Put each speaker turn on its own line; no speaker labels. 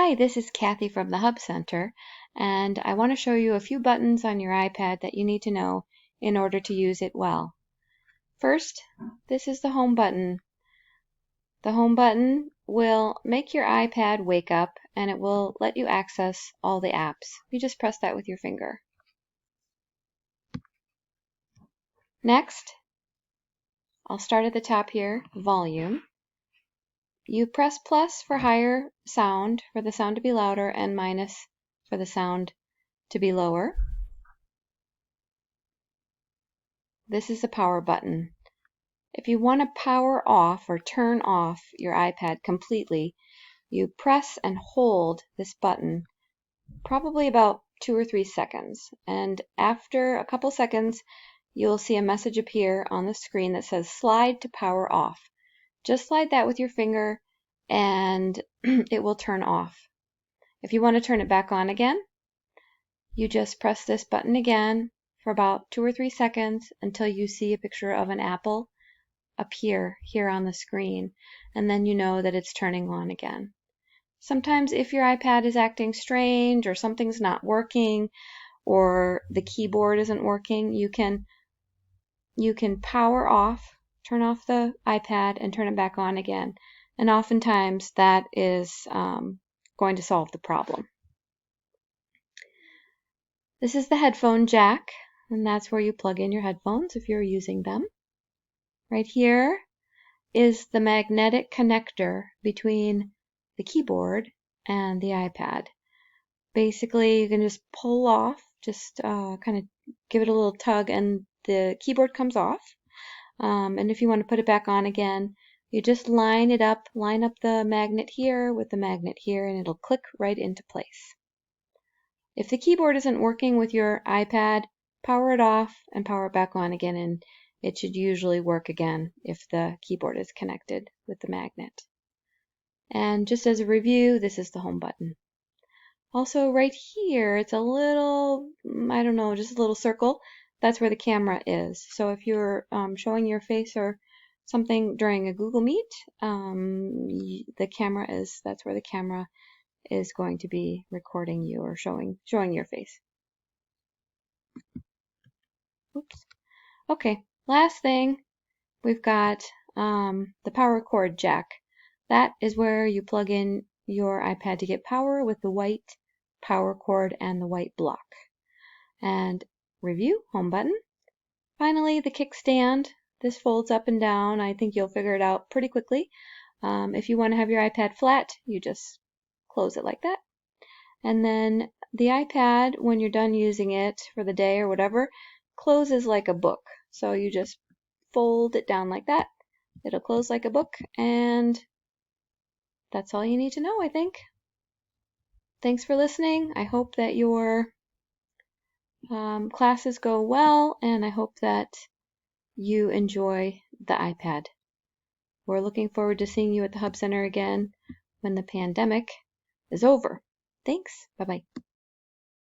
Hi, this is Kathy from the Hub Center, and I want to show you a few buttons on your iPad that you need to know in order to use it well. First, this is the home button. The home button will make your iPad wake up and it will let you access all the apps. You just press that with your finger. Next, I'll start at the top here, volume. You press plus for higher sound, for the sound to be louder, and minus for the sound to be lower. This is the power button. If you want to power off or turn off your iPad completely, you press and hold this button probably about 2 or 3 seconds. And after a couple seconds, you'll see a message appear on the screen that says slide to power off. Just slide that with your finger and it will turn off. If you want to turn it back on again, you just press this button again for about 2 or 3 seconds until you see a picture of an apple appear here on the screen, and then you know that it's turning on again. Sometimes if your iPad is acting strange or something's not working or the keyboard isn't working, you can power off, turn off the iPad and turn it back on again. And oftentimes that is going to solve the problem. This is the headphone jack, and that's where you plug in your headphones if you're using them. Right here is the magnetic connector between the keyboard and the iPad. Basically, you can just pull off, just kind of give it a little tug, and the keyboard comes off. And if you want to put it back on again, you just line up the magnet here with the magnet here, and it'll click right into place. If the keyboard isn't working with your iPad, power it off and power it back on again, and it should usually work again if the keyboard is connected with the magnet. And just as a review, this is the home button. Also right here, it's a little, I don't know, just a little circle. That's where the camera is. So if you're showing your face or something during a Google Meet, that's where the camera is going to be recording you or showing your face. Oops. Okay, last thing, we've got the power cord jack. That is where you plug in your iPad to get power with the white power cord and the white block. And review, home button. Finally, the kickstand. This folds up and down. I think you'll figure it out pretty quickly. If you want to have your iPad flat, you just close it like that. And then the iPad, when you're done using it for the day or whatever, closes like a book. So you just fold it down like that. It'll close like a book, and that's all you need to know, I think. Thanks for listening. I hope that your classes go well, and I hope that you enjoy the iPad. We're looking forward to seeing you at the Hub Center again when the pandemic is over. Thanks. Bye-bye.